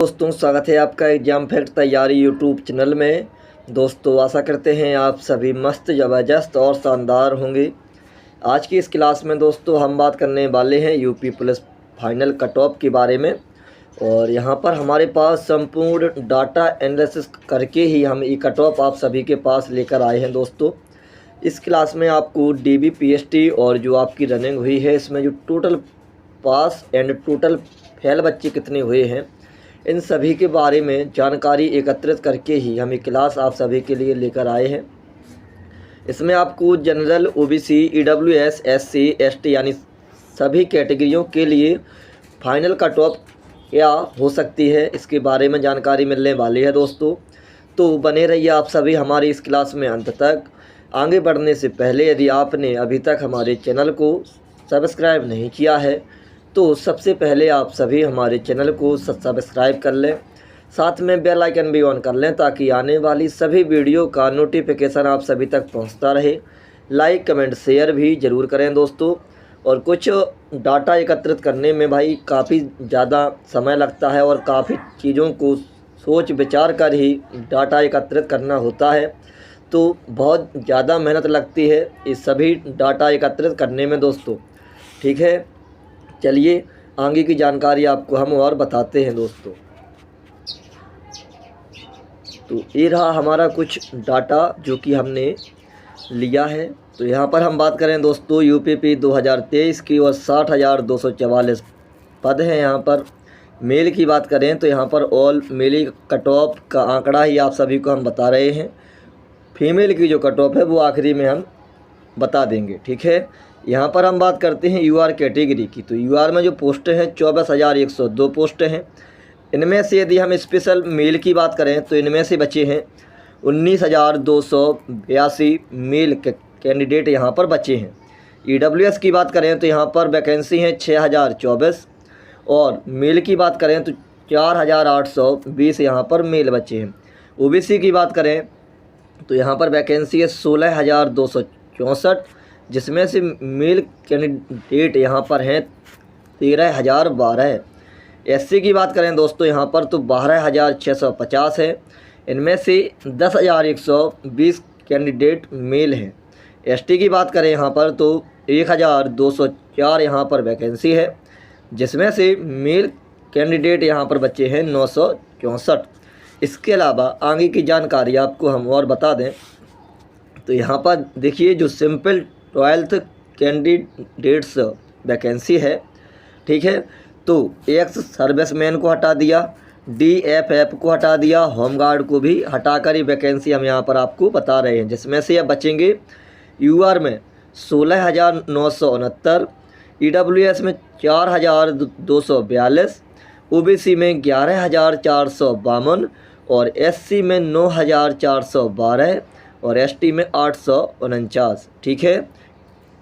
दोस्तों, स्वागत है आपका एग्जाम फैक्ट तैयारी यूट्यूब चैनल में। दोस्तों, आशा करते हैं आप सभी मस्त, ज़बरदस्त और शानदार होंगे। आज की इस क्लास में दोस्तों हम बात करने वाले हैं UP police final cut off के बारे में। और यहाँ पर हमारे पास संपूर्ण डाटा एनालिसिस करके ही हम ये कट ऑफ आप सभी के पास लेकर आए हैं। दोस्तों, इस क्लास में आपको DBPST और जो आपकी रनिंग हुई है इसमें जो total pass and total fail बच्चे कितने हुए हैं, इन सभी के बारे में जानकारी एकत्रित करके ही हम एक क्लास आप सभी के लिए लेकर आए हैं। इसमें आपको general, OBC, EWS, SC, ST यानी सभी कैटेगरियों के लिए फाइनल कट ऑफ क्या हो सकती है, इसके बारे में जानकारी मिलने वाली है। दोस्तों, तो बने रहिए आप सभी हमारी इस क्लास में अंत तक। आगे बढ़ने से पहले यदि आपने अभी तक हमारे चैनल को सब्सक्राइब नहीं किया है तो सबसे पहले आप सभी हमारे चैनल को सब्सक्राइब कर लें, साथ में बेल आइकन भी ऑन कर लें ताकि आने वाली सभी वीडियो का नोटिफिकेशन आप सभी तक पहुंचता रहे। लाइक, कमेंट, शेयर भी ज़रूर करें दोस्तों। और कुछ डाटा एकत्रित करने में भाई काफ़ी ज़्यादा समय लगता है और काफ़ी चीज़ों को सोच विचार कर ही डाटा एकत्रित करना होता है, तो बहुत ज़्यादा मेहनत लगती है इस सभी डाटा एकत्रित करने में दोस्तों। ठीक है, चलिए आगे की जानकारी आपको हम और बताते हैं दोस्तों। तो ये रहा हमारा कुछ डाटा जो कि हमने लिया है। तो यहाँ पर हम बात करें दोस्तों UPP 2023 की और 60,244 पद हैं। यहाँ पर मेल की बात करें तो यहाँ पर ऑल मेल कट ऑफ का आंकड़ा ही आप सभी को हम बता रहे हैं। फीमेल की जो कट ऑफ है वो आखिरी में हम बता देंगे। ठीक है, यहाँ पर हम बात करते हैं UR कैटेगरी की। तो UR में जो पोस्टें हैं 24,102 पोस्टें हैं। इनमें से यदि हम स्पेशल मेल की बात करें तो इनमें से बचे हैं 19,282 मेल कैंडिडेट यहाँ पर बचे हैं। EWS की बात करें तो यहाँ पर वैकेंसी हैं 6,024 और मेल की बात करें तो 4,820 यहाँ पर मेल बचे हैं। OBC की बात करें तो यहाँ पर वैकेंसी है 16,264 जिसमें से मेल कैंडिडेट यहाँ पर हैं 13,012। SC की बात करें दोस्तों यहाँ पर तो 12,650 है। इनमें से 10,120 कैंडिडेट मेल हैं। ST की बात करें यहाँ पर तो 1,204 यहाँ पर वैकेंसी है जिसमें से मेल कैंडिडेट यहाँ पर बचे हैं 964। इसके अलावा आगे की जानकारी आपको हम और बता दें तो यहाँ पर देखिए जो सिंपल 12th कैंडिडेट्स वैकेंसी है। ठीक है, तो एक्स सर्विसमैन को हटा दिया, DFF को हटा दिया, होमगार्ड को भी हटाकर ही वैकेंसी हम यहाँ पर आपको बता रहे हैं, जिसमें से अब बचेंगे UR में 16,969, EWS में 4,242, OBC में 11,452 और SC में 9,412 और ST में 849। ठीक है,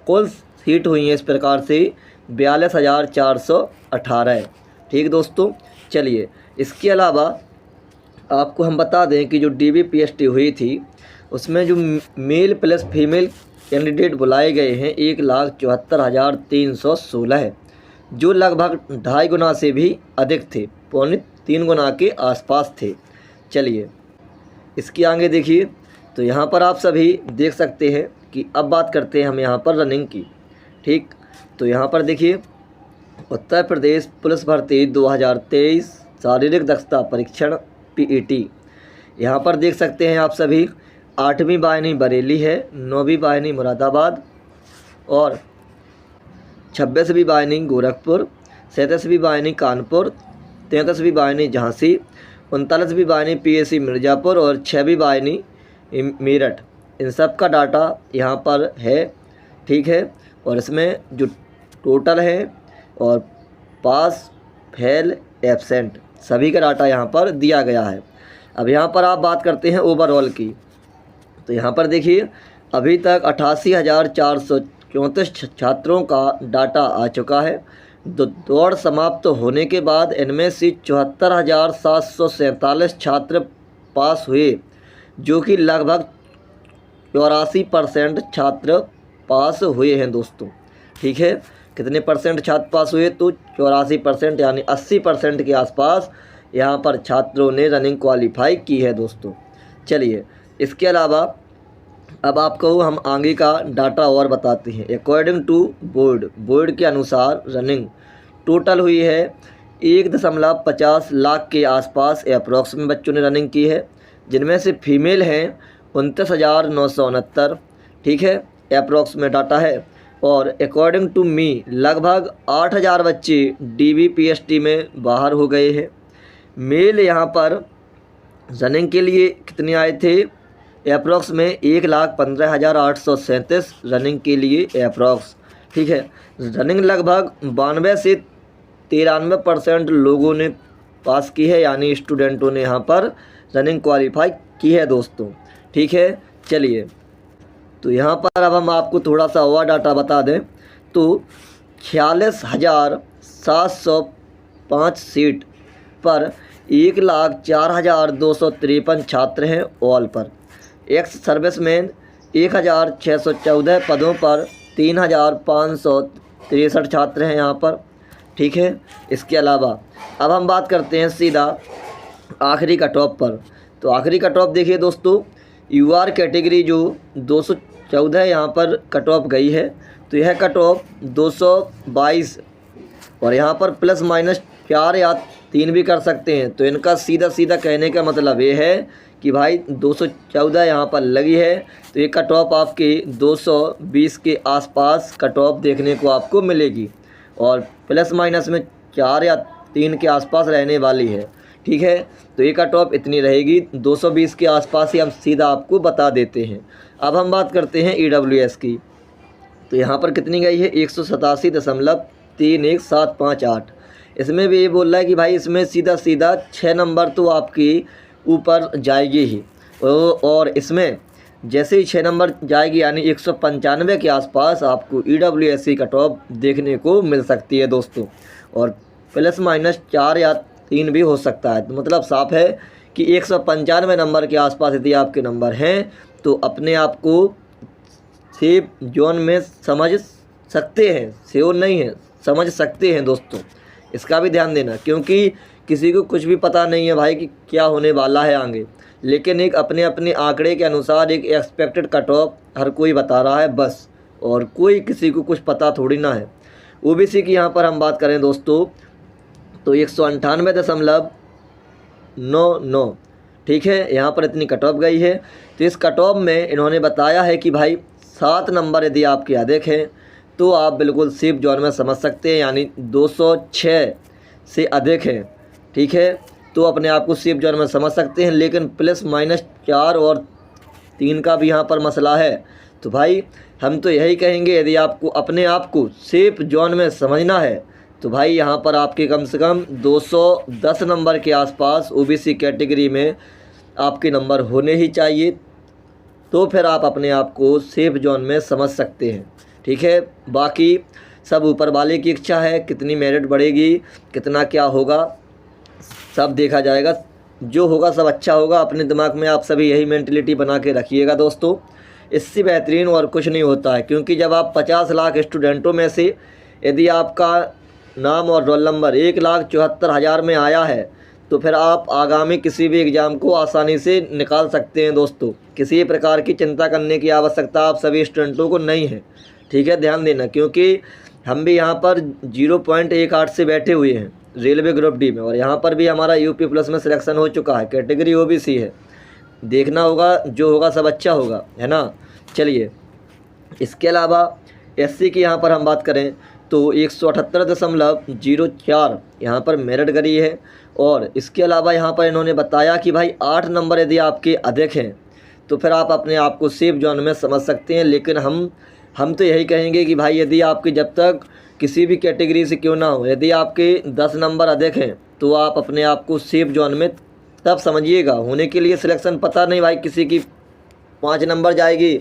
कुल सीट हुई हैं इस प्रकार से 42,418। ठीक दोस्तों, चलिए इसके अलावा आपको हम बता दें कि जो DBPST हुई थी उसमें जो मेल प्लस फीमेल कैंडिडेट बुलाए गए हैं 1,74,316 है, जो लगभग 2.5 गुना से भी अधिक थे, 3.25 गुना के आसपास थे। चलिए इसके आगे देखिए, तो यहाँ पर आप सभी देख सकते हैं कि अब बात करते हैं हम यहाँ पर रनिंग की। ठीक, तो यहाँ पर देखिए उत्तर प्रदेश पुलिस भर्ती 2023 शारीरिक दक्षता परीक्षण PET, यहाँ पर देख सकते हैं आप सभी 8वीं वाहिनी बरेली है, 9वीं वाहिनी मुरादाबाद और 26वीं वाहिनी गोरखपुर, 37वीं वाहिनी कानपुर, 33वीं वाहिनी झांसी, 39वीं वाहिनी PAC मिर्ज़ापुर और 6वीं वाहिनी मेरठ। इन सब का डाटा यहाँ पर है। ठीक है, और इसमें जो टोटल है और पास, फेल, एब्सेंट सभी का डाटा यहाँ पर दिया गया है। अब यहाँ पर आप बात करते हैं ओवरऑल की। तो यहाँ पर देखिए अभी तक 88,434 छात्रों का डाटा आ चुका है। दौड़ समाप्त होने के बाद इनमें से 74,747 छात्र पास हुए, जो कि लगभग 84% छात्र पास हुए हैं दोस्तों। ठीक है, कितने परसेंट छात्र पास हुए? तो 84% यानी 80% के आसपास यहाँ पर छात्रों ने रनिंग क्वालिफाई की है दोस्तों। चलिए, इसके अलावा अब आपको हम आगे का डाटा और बताते हैं। अकॉर्डिंग टू बोर्ड के अनुसार रनिंग टोटल हुई है 1.50 लाख के आसपास अप्रॉक्स में बच्चों ने रनिंग की है, जिनमें से फीमेल हैं 29,969, ठीक है, अप्रॉक्स में डाटा है। और अकॉर्डिंग टू मी लगभग 8,000 बच्चे DBPST में बाहर हो गए हैं। मेल यहाँ पर रनिंग के लिए कितने आए थे? अप्रॉक्स में 1,15,837 रनिंग के लिए अप्रॉक्स, ठीक है। रनिंग लगभग 92 से 93% लोगों ने पास की है, यानी स्टूडेंटों ने यहाँ पर रनिंग क्वालिफाई की है दोस्तों, ठीक है। चलिए, तो यहाँ पर अब हम आपको थोड़ा सा और डाटा बता दें तो 46,705 सीट पर 1,04,253 छात्र हैं ऑल पर। एक्स सर्विसमैन 1,614 पदों पर 3,563 छात्र हैं यहाँ पर, ठीक है। इसके अलावा अब हम बात करते हैं सीधा आखिरी कट ऑफ पर। तो आखिरी कट ऑफ देखिए दोस्तों, UR कैटेगरी जो 214 यहाँ पर कट ऑफ गई है, तो यह कट ऑफ 222 और यहाँ पर प्लस माइनस 4 या 3 भी कर सकते हैं। तो इनका सीधा सीधा कहने का मतलब ये है कि भाई 214 यहाँ पर लगी है, तो ये कट ऑफ आपके 220 के आसपास कट ऑफ देखने को आपको मिलेगी और प्लस माइनस में 4 या 3 के आसपास रहने वाली है, ठीक है। तो ये कट ऑफ इतनी रहेगी, 220 के आसपास ही हम सीधा आपको बता देते हैं। अब हम बात करते हैं EWS की, तो यहाँ पर कितनी गई है? 187.31758। इसमें भी ये बोल रहा है कि भाई इसमें सीधा सीधा 6 नंबर तो आपकी ऊपर जाएगी ही, और इसमें जैसे ही 6 नंबर जाएगी यानी 195 के आसपास आपको EWS की कट ऑफ देखने को मिल सकती है दोस्तों, और प्लस माइनस 4 या 3 भी हो सकता है। तो मतलब साफ है कि 195 नंबर के आसपास यदि आपके नंबर हैं तो अपने आप को सेफ जोन में समझ सकते हैं, श्योर नहीं है, समझ सकते हैं दोस्तों। इसका भी ध्यान देना, क्योंकि किसी को कुछ भी पता नहीं है भाई कि क्या होने वाला है आगे, लेकिन एक अपने अपने आंकड़े के अनुसार एक एक्सपेक्टेड कट ऑफ हर कोई बता रहा है बस, और कोई किसी को कुछ पता थोड़ी ना है। OBC की यहाँ पर हम बात करें दोस्तों तो 198.99, ठीक है, यहाँ पर इतनी कट ऑफ गई है। तो इस कट ऑफ में इन्होंने बताया है कि भाई 7 नंबर यदि आपके अधिक हैं तो आप बिल्कुल सेफ जोन में समझ सकते हैं, यानी 206 से अधिक है, ठीक है, तो अपने आप को सेफ जोन में समझ सकते हैं। लेकिन प्लस माइनस 4 और 3 का भी यहाँ पर मसला है। तो भाई हम तो यही कहेंगे, यदि आपको अपने आप को सेफ जोन में समझना है तो भाई यहाँ पर आपके कम से कम 210 नंबर के आसपास OBC कैटेगरी में आपके नंबर होने ही चाहिए, तो फिर आप अपने आप को सेफ जोन में समझ सकते हैं, ठीक है। बाकी सब ऊपर वाले की इच्छा है, कितनी मेरिट बढ़ेगी, कितना क्या होगा, सब देखा जाएगा। जो होगा सब अच्छा होगा। अपने दिमाग में आप सभी यही मेंटलिटी बना के रखिएगा दोस्तों, इससे बेहतरीन और कुछ नहीं होता है। क्योंकि जब आप 50 लाख स्टूडेंटों में से यदि आपका नाम और रोल नंबर 1,74,000 में आया है तो फिर आप आगामी किसी भी एग्ज़ाम को आसानी से निकाल सकते हैं दोस्तों। किसी प्रकार की चिंता करने की आवश्यकता आप सभी स्टूडेंटों को नहीं है, ठीक है, ध्यान देना। क्योंकि हम भी यहाँ पर 0.18 से बैठे हुए हैं रेलवे ग्रुप डी में, और यहाँ पर भी हमारा UP+ में सिलेक्शन हो चुका है, कैटेगरी OBC है। देखना होगा, जो होगा सब अच्छा होगा, है ना। चलिए, इसके अलावा SC की यहाँ पर हम बात करें तो 178.04 यहाँ पर मेरिट गई है। और इसके अलावा यहाँ पर इन्होंने बताया कि भाई 8 नंबर यदि आपके अधिक हैं तो फिर आप अपने आप को सेफ जोन में समझ सकते हैं। लेकिन हम तो यही कहेंगे कि भाई यदि आपके जब तक किसी भी कैटेगरी से क्यों ना हो, यदि आपके 10 नंबर अधिक हैं तो आप अपने आप को सेफ जोन में तब समझिएगा। होने के लिए सिलेक्शन पता नहीं भाई, किसी की 5 नंबर जाएगी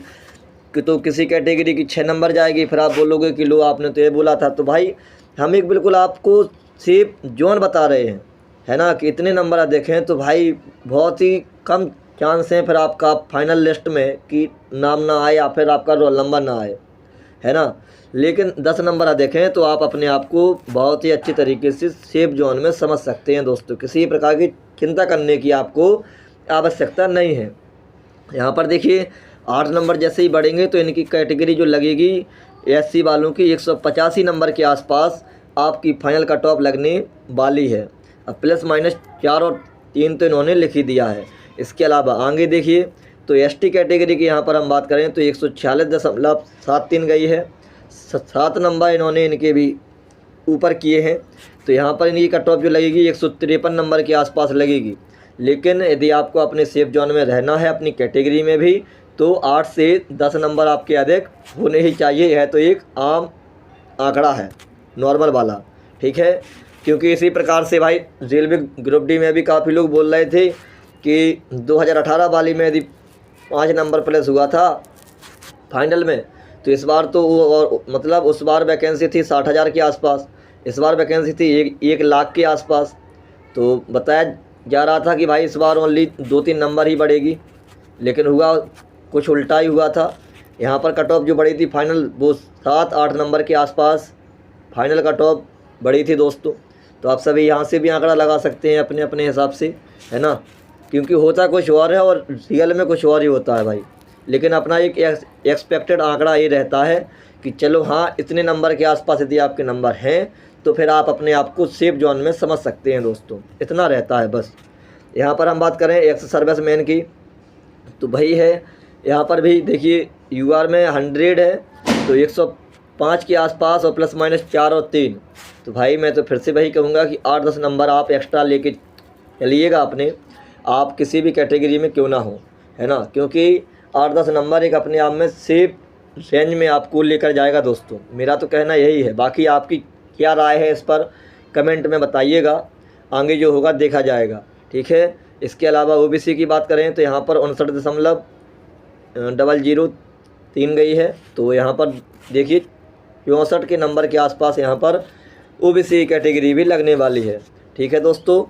तो किसी कैटेगरी की 6 नंबर जाएगी, फिर आप बोलोगे कि लो आपने तो ये बोला था। तो भाई हम एक बिल्कुल आपको सेफ जोन बता रहे हैं, है ना, कि इतने नंबर देखें तो भाई बहुत ही कम चांस हैं फिर आपका फाइनल लिस्ट में कि नाम ना आए या फिर आपका रोल नंबर ना आए, है ना। लेकिन 10 नंबर देखें तो आप अपने आप को बहुत ही अच्छी तरीके से सेफ जोन में समझ सकते हैं दोस्तों। किसी प्रकार की चिंता करने की आपको आवश्यकता नहीं है। यहाँ पर देखिए 8 नंबर जैसे ही बढ़ेंगे तो इनकी कैटेगरी जो लगेगी एससी वालों की 185 नंबर के आसपास आपकी फाइनल कट ऑफ लगने वाली है। अब प्लस माइनस 4 और 3 तो इन्होंने लिख ही दिया है। इसके अलावा आगे देखिए तो एसटी कैटेगरी की यहाँ पर हम बात करें तो 146.73 गई है। 7 नंबर इन्होंने इनके भी ऊपर किए हैं, तो यहाँ पर इनकी कट ऑफ जो लगेगी 153 नंबर के आसपास लगेगी। लेकिन यदि आपको अपने सेफ जोन में रहना है अपनी कैटेगरी में भी, तो 8 से 10 नंबर आपके अधिक होने ही चाहिए। यह तो एक आम आंकड़ा है, नॉर्मल वाला, ठीक है। क्योंकि इसी प्रकार से भाई रेलवे ग्रुप डी में भी काफ़ी लोग बोल रहे थे कि 2018 वाली में यदि 5 नंबर प्लस हुआ था फाइनल में, तो इस बार तो वो और मतलब उस बार वैकेंसी थी 60,000 के आसपास, इस बार वैकेंसी थी 1 लाख के आसपास। तो बताया जा रहा था कि भाई इस बार ओनली 2-3 नंबर ही बढ़ेगी, लेकिन हुआ कुछ उल्टा ही हुआ था। यहाँ पर कट ऑफ जो बढ़ी थी फाइनल वो 7-8 नंबर के आसपास फाइनल कट ऑफ बढ़ी थी दोस्तों। तो आप सभी यहाँ से भी आंकड़ा लगा सकते हैं अपने अपने हिसाब से, है ना। क्योंकि होता कुछ और है और रियल में कुछ और ही होता है भाई। लेकिन अपना एक एक्सपेक्टेड आंकड़ा ये रहता है कि चलो हाँ इतने नंबर के आसपास यदि आपके नंबर हैं तो फिर आप अपने आप को सेफ जोन में समझ सकते हैं दोस्तों, इतना रहता है बस। यहाँ पर हम बात करें एक्स सर्विस मैन की, तो भाई है यहाँ पर भी देखिए यूआर में 100 है तो 105 के आसपास और प्लस माइनस 4 और 3। तो भाई मैं तो फिर से वही कहूँगा कि 8-10 नंबर आप एक्स्ट्रा लेके चलिएगा अपने, आप किसी भी कैटेगरी में क्यों ना हो, है ना। क्योंकि 8-10 नंबर एक अपने आप में सेफ रेंज में आपको लेकर जाएगा दोस्तों। मेरा तो कहना यही है, बाकी आपकी क्या राय है इस पर कमेंट में बताइएगा, आगे जो होगा देखा जाएगा, ठीक है। इसके अलावा ओबीसी की बात करें तो यहाँ पर 59.003 गई है। तो यहाँ पर देखिए 64 के नंबर के आसपास यहाँ पर ओबीसी कैटेगरी भी लगने वाली है, ठीक है दोस्तों।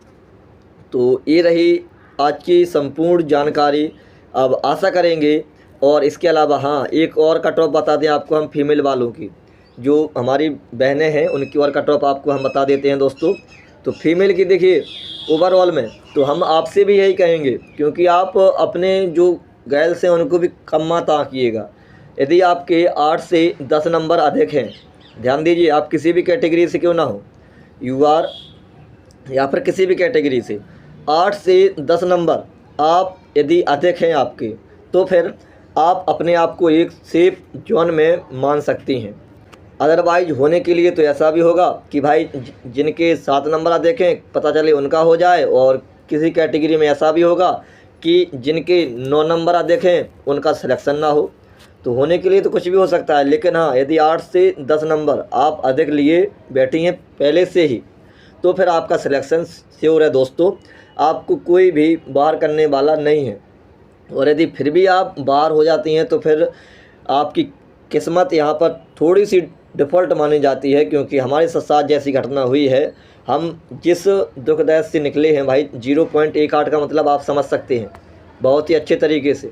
तो ये रही आज की संपूर्ण जानकारी। अब आशा करेंगे, और इसके अलावा हाँ एक और कट ऑफ बता दें आपको हम फीमेल वालों की, जो हमारी बहनें हैं उनकी और कट ऑफ आपको हम बता देते हैं दोस्तों। तो फीमेल की देखिए ओवरऑल में तो हम आपसे भी यही कहेंगे, क्योंकि आप अपने जो गर्ल्स हैं उनको भी कम मत आंकिएगा। यदि आपके 8 से 10 नंबर अधिक हैं, ध्यान दीजिए आप किसी भी कैटेगरी से क्यों ना हो, यूआर या फिर किसी भी कैटेगरी से 8 से 10 नंबर आप यदि अधिक हैं आपके, तो फिर आप अपने आप को एक सेफ जोन में मान सकती हैं। अदरवाइज होने के लिए तो ऐसा भी होगा कि भाई जिनके 7 नंबर देखें पता चले उनका हो जाए, और किसी कैटेगरी में ऐसा भी होगा कि जिनके 9 नंबर देखें उनका सिलेक्शन ना हो। तो होने के लिए तो कुछ भी हो सकता है, लेकिन हाँ यदि 8 से 10 नंबर आप अधिक लिए बैठी हैं पहले से ही, तो फिर आपका सिलेक्शन श्योर है दोस्तों, आपको कोई भी बाहर करने वाला नहीं है। और यदि फिर भी आप बाहर हो जाती हैं तो फिर आपकी किस्मत यहाँ पर थोड़ी सी डिफ़ॉल्ट मानी जाती है, क्योंकि हमारे साथ जैसी घटना हुई है, हम जिस दुखदायक से निकले हैं भाई 0.18 का मतलब आप समझ सकते हैं बहुत ही अच्छे तरीके से।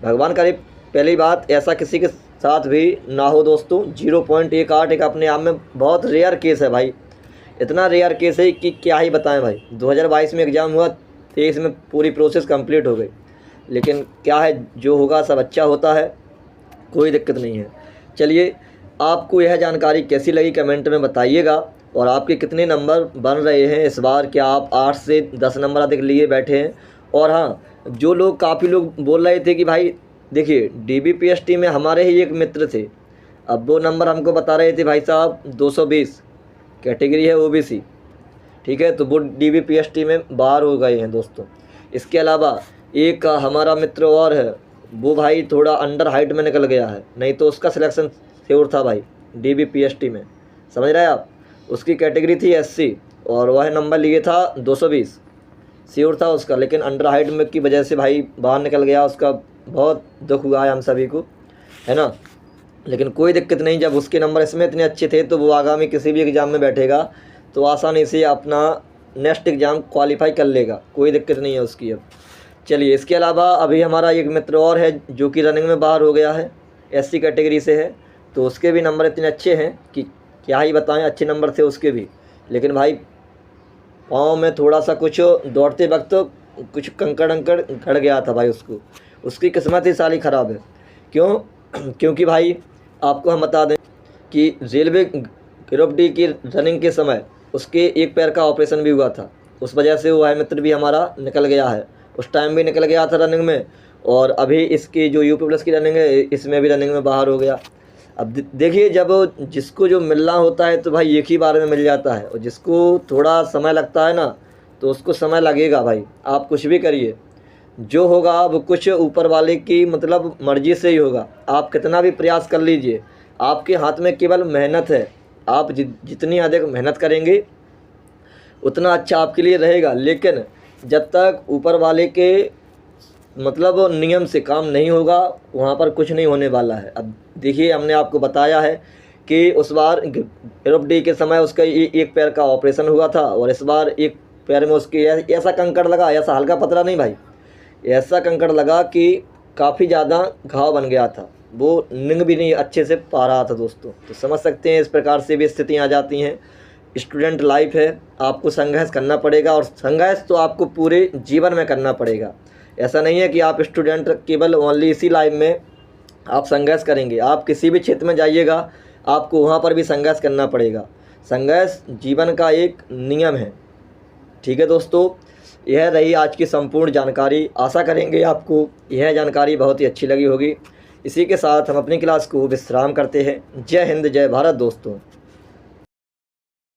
भगवान करे पहली बात ऐसा किसी के साथ भी ना हो दोस्तों। 0.18 एक अपने आप में बहुत रेयर केस है भाई, इतना रेयर केस है कि क्या ही बताएं भाई। 2022 में एग्ज़ाम हुआ, 23 में पूरी प्रोसेस कंप्लीट हो गई, लेकिन क्या है जो होगा सब अच्छा होता है, कोई दिक्कत नहीं है। चलिए आपको यह जानकारी कैसी लगी कमेंट में बताइएगा, और आपके कितने नंबर बन रहे हैं इस बार, क्या आप 8 से 10 नंबर अधिक लिए बैठे हैं। और हाँ जो लोग काफ़ी लोग बोल रहे थे कि भाई देखिए डीबीपीएसटी में हमारे ही एक मित्र थे, अब वो नंबर हमको बता रहे थे भाई साहब 220 कैटेगरी है ओबीसी, ठीक है, तो वो डीबीपीएसटी में बाहर हो गए हैं दोस्तों। इसके अलावा एक हमारा मित्र और है, वो भाई थोड़ा अंडर हाइट में निकल गया है, नहीं तो उसका सिलेक्शन श्योर था भाई डीबीपीएसटी में, समझ रहे हैं आप। उसकी कैटेगरी थी एससी और वह नंबर लिए था 220, श्योर था उसका, लेकिन अंडर हाइट में की वजह से भाई बाहर निकल गया। उसका बहुत दुख हुआ है हम सभी को, है ना। लेकिन कोई दिक्कत नहीं, जब उसके नंबर इसमें इतने अच्छे थे तो वो आगामी किसी भी एग्ज़ाम में बैठेगा तो आसानी से अपना नेक्स्ट एग्ज़ाम क्वालिफाई कर लेगा, कोई दिक्कत नहीं है उसकी। अब चलिए इसके अलावा अभी हमारा एक मित्र और है जो कि रनिंग में बाहर हो गया है, एससी कैटेगरी से है, तो उसके भी नंबर इतने अच्छे हैं कि क्या ही बताएं, अच्छे नंबर थे उसके भी। लेकिन भाई पाँव में थोड़ा सा कुछ दौड़ते वक्त कुछ कंकड़ अंकड़ गड़ गया था भाई उसको, उसकी किस्मत ही साली ख़राब है। क्यों? क्योंकि भाई आपको हम बता दें कि रेलवे ग्रुप डी की रनिंग के समय उसके एक पैर का ऑपरेशन भी हुआ था। उस वजह से वो भाई मित्र भी हमारा निकल गया है, उस टाइम भी निकल गया था रनिंग में, और अभी इसकी जो यूपी प्लस की रनिंग है इसमें भी रनिंग में बाहर हो गया। अब देखिए, जब जिसको जो मिलना होता है तो भाई एक ही बार में मिल जाता है, और जिसको थोड़ा समय लगता है ना तो उसको समय लगेगा भाई। आप कुछ भी करिए, जो होगा वो कुछ ऊपर वाले की मतलब मर्ज़ी से ही होगा। आप कितना भी प्रयास कर लीजिए, आपके हाथ में केवल मेहनत है। आप जितनी अधिक मेहनत करेंगे उतना अच्छा आपके लिए रहेगा। लेकिन जब तक ऊपर वाले के मतलब नियम से काम नहीं होगा वहाँ पर कुछ नहीं होने वाला है। अब देखिए, हमने आपको बताया है कि उस बार ग्रुप डी के समय उसका एक पैर का ऑपरेशन हुआ था, और इस बार एक पैर में उसके ऐसा कंकड़ लगा, ऐसा हल्का पतला नहीं भाई, ऐसा कंकड़ लगा कि काफ़ी ज़्यादा घाव बन गया था। वो नींद भी नहीं अच्छे से पा रहा था दोस्तों। तो समझ सकते हैं इस प्रकार से भी स्थितियाँ आ जाती हैं। स्टूडेंट लाइफ है, आपको संघर्ष करना पड़ेगा, और संघर्ष तो आपको पूरे जीवन में करना पड़ेगा। ऐसा नहीं है कि आप स्टूडेंट केवल ओनली इसी लाइफ में आप संघर्ष करेंगे। आप किसी भी क्षेत्र में जाइएगा आपको वहाँ पर भी संघर्ष करना पड़ेगा। संघर्ष जीवन का एक नियम है। ठीक है दोस्तों, यह रही आज की संपूर्ण जानकारी। आशा करेंगे आपको यह जानकारी बहुत ही अच्छी लगी होगी। इसी के साथ हम अपनी क्लास को विश्राम करते हैं। जय हिंद, जय भारत दोस्तों।